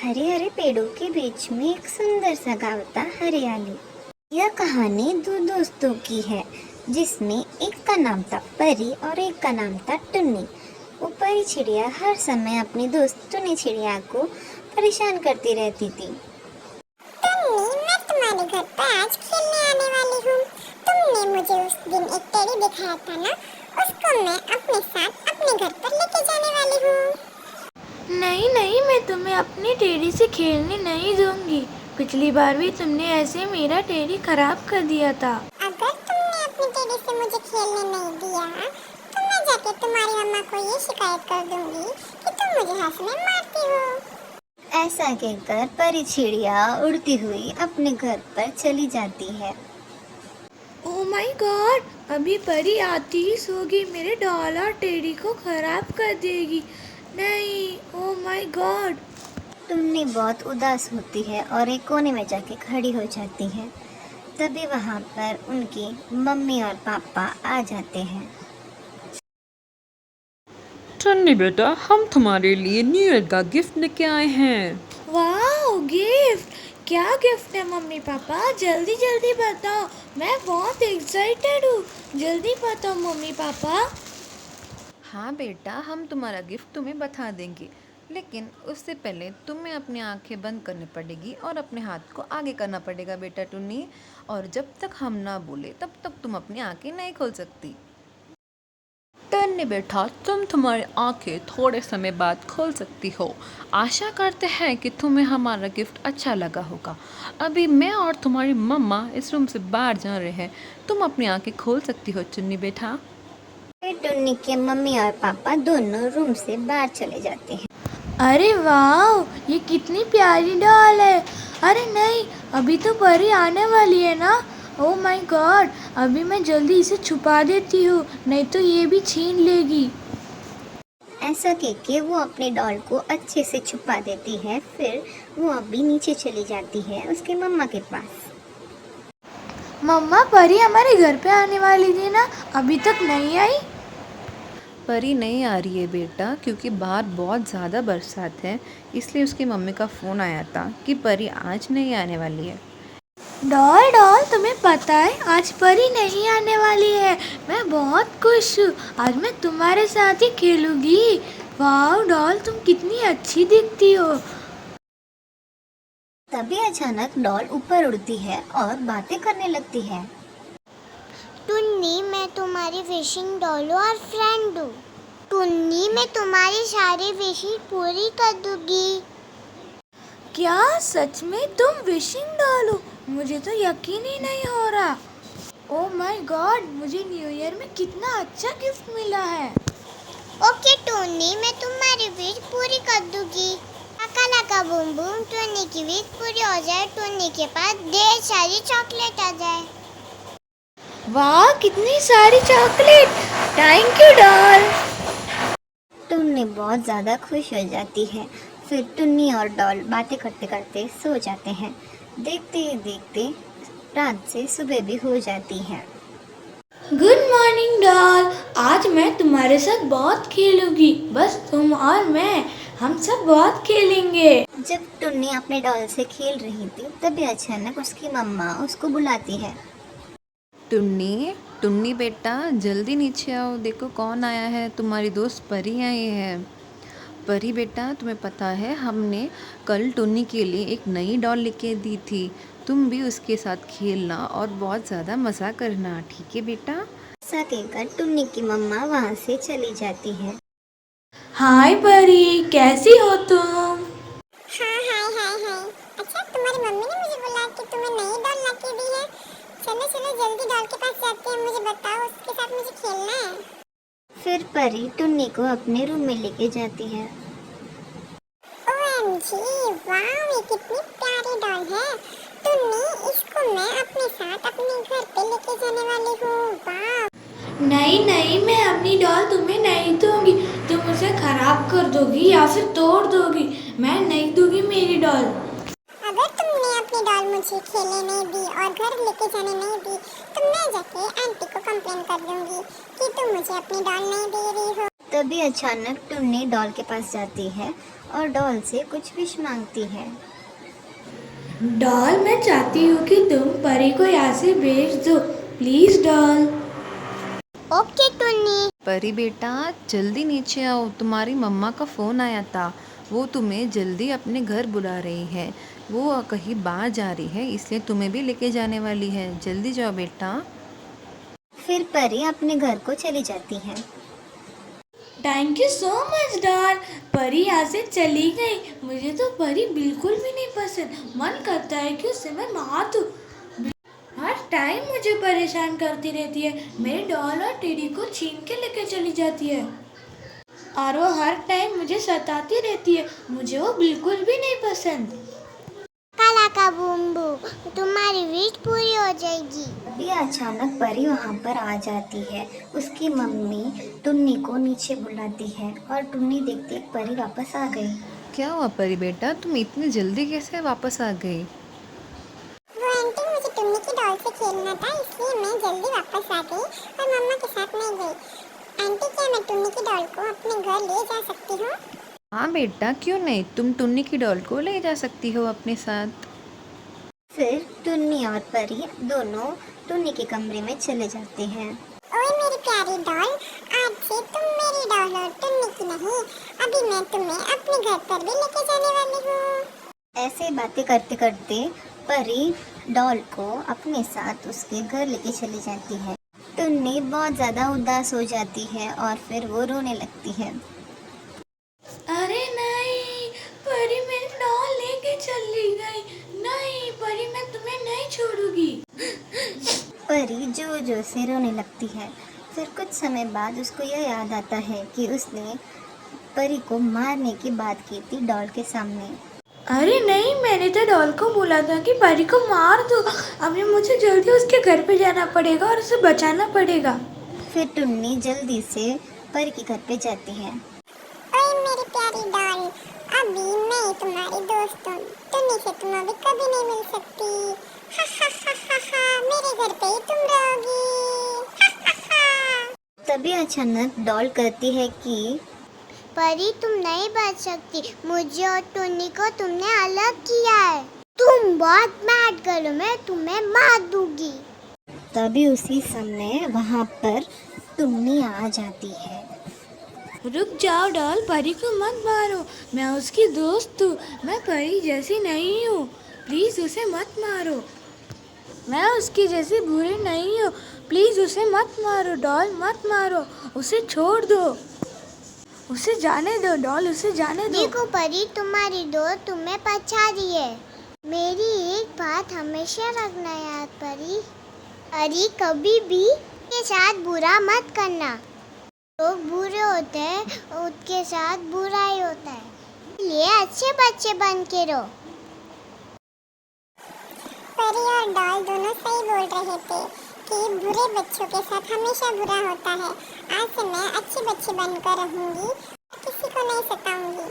हरे हरे पेड़ों के बीच में एक सुंदर सा गाँव था, हरियाली। यह कहानी दो दोस्तों की है, जिसमें एक का नाम था परी और एक का नाम था टुन्नी। वो परी चिड़िया हर समय अपनी दोस्त टुन्नी चिड़िया को परेशान करती रहती थी। टुन्नी, मैं तुम्हारे घर पर आज खेलने आने वाली हूँ। तुमने मुझे उस दिन एक टेडी दिखाया था ना, उसको मैं अपने साथ अपने घर पर लेके जाने वाली हूँ। नहीं नहीं, मैं तुम्हें अपनी टेडी से खेलने नहीं दूंगी। पिछली बार भी तुमने ऐसे मेरा टेडी खराब कर दिया था। अगर तुमने अपनी टेडी से मुझे खेलने नहीं दिया तो मैं जाके तुम्हारी मम्मा को ये शिकायत कर दूंगी कि तुम मुझे हंस में मारती हो। ऐसा कहकर परी चिड़िया उड़ती हुई अपने घर पर चली जाती है। ओह माय गॉड, अभी परी आती ही सोगी मेरे डॉल और टेडी को खराब कर देगी। नहीं, ओह माय गॉड। टुन्नी बहुत उदास होती है और एक कोने में जाके खड़ी हो जाती है। तभी वहाँ पर उनकी मम्मी और पापा आ जाते हैं। टन्नी बेटा, हम तुम्हारे लिए न्यू ईयर का गिफ्ट लेके आए हैं। वाह, गिफ्ट! क्या गिफ्ट है मम्मी पापा? जल्दी जल्दी बताओ, मैं बहुत एक्साइटेड हूँ। जल्दी बताओ मम्मी पापा। हाँ बेटा, हम तुम्हारा गिफ्ट तुम्हें बता देंगे, लेकिन उससे पहले तुम्हें अपनी आंखें बंद करनी पड़ेगी और अपने हाथ को आगे करना पड़ेगा बेटा टुन्नी। और जब तक हम ना बोले तब तक तुम अपनी आंखें नहीं खोल सकती। टन्नी बेटा, तुम तुम्हारी आंखें थोड़े समय बाद खोल सकती हो। आशा करते हैं कि तुम्हें हमारा गिफ्ट अच्छा लगा होगा। अभी मैं और तुम्हारी मम्मा इस रूम से बाहर जा रहे हैं। तुम अपनी आंखें खोल सकती हो टन्नी बेटा। फिर टुन्नी के मम्मी और पापा दोनों रूम से बाहर चले जाते हैं। अरे वाह, ये कितनी प्यारी डॉल है। अरे नहीं, अभी तो परी आने वाली है ना। ओह माय गॉड, अभी मैं जल्दी इसे छुपा देती हूँ, नहीं तो ये भी छीन लेगी। ऐसा कहके वो अपने डॉल को अच्छे से छुपा देती है। फिर वो अभी नीचे चली जाती है उसके मम्मा के पास। मम्मा, परी हमारे घर पे आने वाली थी ना, अभी तक नहीं आई? परी नहीं आ रही है बेटा, क्योंकि बाहर बहुत ज़्यादा बरसात है, इसलिए उसकी मम्मी का फ़ोन आया था कि परी आज नहीं आने वाली है। डॉल डॉल, तुम्हें पता है आज परी नहीं आने वाली है। मैं बहुत खुश हूँ, आज मैं तुम्हारे साथ ही खेलूंगी। वाह डॉल, तुम कितनी अच्छी दिखती हो। तभी अचानक डॉल ऊपर उड़ती है और बातें करने लगती है। टुन्नी, मैं तुम्हारी विशिंग डॉल और फ्रेंड हूँ। टुन्नी, मैं तुम्हारी सारी विशिंग पूरी कर दूंगी। क्या सच में तुम विशिंग डॉल हो? मुझे तो यकीन ही नहीं हो रहा। ओह माय गॉड, मुझे न्यू ईयर में कितना अच्छा गिफ्ट मिला है। ओके टुन्नी, मैं तुम्हारी विश पूरी कर दूंगी। लका लका बूम बूम, टुन्नी की विश पूरी हो जाए, टुन्नी के पास ढेर सारी चॉकलेट आ जाए। वाह, कितनी सारी चॉकलेट! Thank you doll. टुन्नी बहुत ज़्यादा खुश हो जाती है। फिर टुन्नी और डॉल बातें करते करते सो जाते हैं। देखते ही देखते रात से सुबह भी हो जाती है। गुड मॉर्निंग डॉल, आज मैं तुम्हारे साथ बहुत खेलूंगी। बस तुम और मैं, हम सब बहुत खेलेंगे। जब टुन्नी अपने डॉल से खेल रही थी, तभी अचानक उसकी मम्मा उसको बुलाती है। टुन्नी, टुन्नी बेटा, जल्दी नीचे आओ, देखो कौन आया है। तुम्हारी दोस्त परी आई है। परी बेटा, तुम्हें पता है हमने कल टुन्नी के लिए एक नई डॉल लेके दी थी। तुम भी उसके साथ खेलना और बहुत ज़्यादा मज़ा करना, ठीक है बेटा? ऐसा कहकर टुन्नी की मम्मा वहाँ से चली जाती है। हाय परी, कैसी हो तुम? हाँ हाय हाय हाय। अच्छा, तुम्हारी मम्मी ने मुझे बुलाया कि तुम्हें नई डॉल लाके दी है। चलो चलो जल्दी डॉल के पास जाते हैं, मुझे बताओ, उसके साथ मुझे खेलना है। फिर परी टुन्नी को अपने रूम में लेके जाती है। ओएमजी, वाह, ये कितनी प्यारी डॉल है। टुन्नी, इसको मैं अपने साथ अपने घर पे लेके जाने वाली हूँ। वाह। नहीं नहीं, मैं अपनी डॉल तुम्हें नहीं दूंगी। तुम उसे खराब कर दोगी या फिर तोड़ दोगी। मैं नहीं दूंगी मेरी डॉल। अगर तुमने अपनी डॉल मुझे खेलने नहीं दी और घर लेके जाने नहीं दी तो मैं जाके आंटी को कंप्लेन कर दूंगी कि तुम मुझे अपनी डॉल नहीं दे रही हो। तभी अचानक टुन्नी डॉल के पास जाती है और डॉल से कुछ विश मांगती है। डॉल, मैं चाहती हूँ कि तुम परी को यहाँ से भेज दो, प्लीज डॉल। ओके टुन्नी। परी बेटा जल्दी नीचे आओ, तुम्हारी मम्मा का फ़ोन आया था, वो तुम्हें जल्दी अपने घर बुला रही है। वो कहीं बाहर जा रही है इसलिए तुम्हें भी लेके जाने वाली है, जल्दी जाओ बेटा। फिर परी अपने घर को चली जाती है। Thank you so much doll. परी यहाँ से चली गई। मुझे तो परी बिल्कुल भी नहीं पसंद। मन करता है कि उसे मैं मार दूँ। हर टाइम मुझे परेशान करती रहती है। मेरे डॉल और टेडी को छीन के लेके चली जाती है और वो हर टाइम मुझे सताती रहती है। मुझे वो बिल्कुल भी नहीं पसंद। काला का बूम्बू, तुम्हारी विश पूरी हो जाएगी। अभी अचानक परी वहाँ पर आ जाती है। उसकी मम्मी टुन्नी को नीचे बुलाती है और टुन्नी देखती है परी वापस आ गई। क्या हुआ परी बेटा, तुम इतनी जल्दी कैसे वापस आ गई? वो आंटी, मुझे टुन्नी की डॉल से खेलना था इसलिए मैं जल्दी वापस आ गई और मम्मा के साथ नहीं गई। आंटी, क्या मैं टुन्नी की डॉल को अपने घर ले जा सकती हूँ? हाँ बेटा, क्यों नहीं, तुम टुन्नी की डॉल को ले जा सकती हो अपने साथ। फिर टुन्नी और परी दोनों टुन्नी के कमरे में चले जाते हैं। ओए मेरी प्यारी डॉल, आज से तुम मेरी डॉल और टुन्नी की नहीं। अभी मैं तुम्हें अपने घर पर भी लेके जाने वाली हूँ। ऐसे बातें करते करते परी डॉल को अपने साथ उसके घर लेके चली जाती है। टुन्नी बहुत ज़्यादा उदास हो जाती है और फिर वो रोने लगती है। अरे नहीं, परी मेरी डॉल लेके चली गई। नहीं परी, मैं तुम्हें नहीं छोड़ूंगी। परी जोर जोर से रोने लगती है। फिर कुछ समय बाद उसको यह याद आता है कि उसने परी को मारने की बात की थी डॉल के सामने। अरे नहीं, मैंने तो डॉल को बोला था कि परी को मार दो। अभी मुझे जल्दी उसके घर पे जाना पड़ेगा और उसे बचाना पड़ेगा। फिर टुन्नी जल्दी से परी के घर पे जाती है। ओए मेरी प्यारी डॉल, अभी मैं तुम्हारी दोस्त हूँ। टुन्नी से तुम अभी कभी नहीं मिल सकती। हा हा हा हा हा, मेरे घर पे ही तुम रहोगी। हा हा हा। तभी अचानक डॉल कहती है कि परी, तुम नहीं बच सकती। मुझे और टुन्नी को तुमने अलग किया है। तुम बहुत मैड गर्ल हो, मैं तुम्हें मार दूंगी। तभी उसी समय वहाँ पर टुन्नी आ जाती है। रुक जाओ डॉल, परी को मत मारो। मैं उसकी दोस्त हूँ। मैं परी जैसी नहीं हूँ, प्लीज़ उसे मत मारो। मैं उसकी जैसी बुरी नहीं हूँ, प्लीज़ उसे मत मारो। डॉल मत मारो, उसे छोड़ दो, उसे जाने दो। डॉल, उसे जाने दो। देखो परी, तुम्हारी दोस्त तुम्हें पछा रही है। मेरी एक बात हमेशा रखना याद परी। परी, कभी भी के साथ बुरा मत करना। लोग बुरे होते हैं, उनके साथ बुरा ही होता है। ये अच्छे बच्चे बन के रहो। परी और डॉल दोनों सही बोल रहे थे कि बुरे बच्चों के साथ हमेशा बुरा होता है। आज से मैं अच्छी बच्ची बनकर रहूंगी, किसी को नहीं सताऊंगी।